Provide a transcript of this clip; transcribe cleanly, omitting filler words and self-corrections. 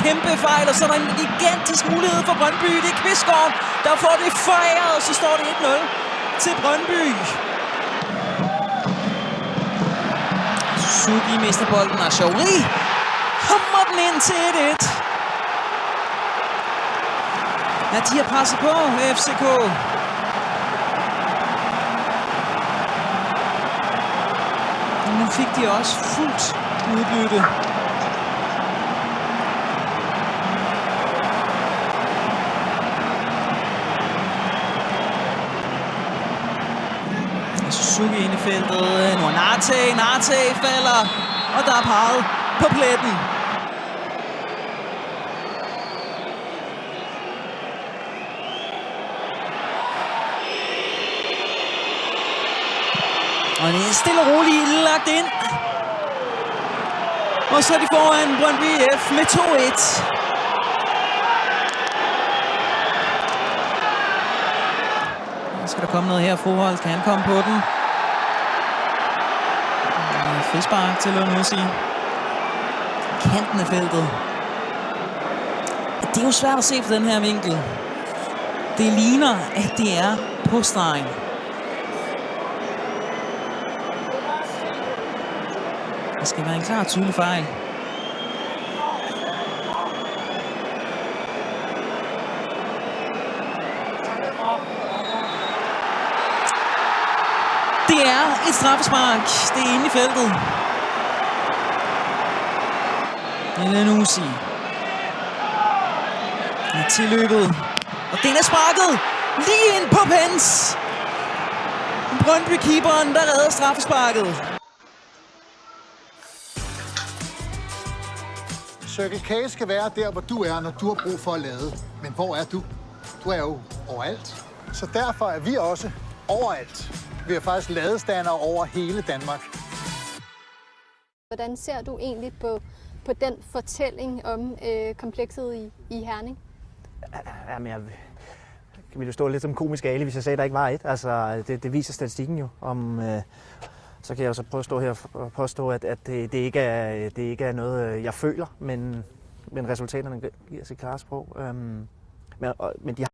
Kæmpe fejl, og så er der en gigantisk mulighed for Brøndby. Det er Kvistgaard, der får det fejret, og så står det 1-0 til Brøndby. Suzuki mister bolden, og Chauri hammer den ind til 1-1. Ja, de har presset på FCK. Og nu fik de også fuldt udbytte. Suzuki ind i feltet. Nu er Nate falder, og der er peget på pletten. Og det er stille og roligt lagt ind. Og så er de foran Brøndby IF med 2-1. Skal der komme noget her? Forhold kan han komme på den. Frispark til Lundhusi. Kanten af feltet. Det er jo svært at se fra den her vinkel. Det ligner, at det er på stregen. Det skal være en klar tydelig fejl. Det er et straffespark. Det er inde i feltet. Lundhusi. Og tilløbet. Og den er sparket lige ind på Pence. Brøndby-keeperen, der redder straffesparket. Circle K skal være der, hvor du er, når du har brug for at lade. Men hvor er du? Du er jo overalt. Så derfor er vi også overalt. Vi har faktisk ladestander over hele Danmark. Hvordan ser du egentlig på den fortælling om komplekset i Herning? Jamen, jeg ville jo stå lidt som komisk ali, hvis jeg sagde, at der ikke var et. Altså, det viser statistikken jo. Så kan jeg jo så prøve at stå her og påstå, at det ikke er noget, jeg føler, men resultaterne giver sit klare sprog. Men de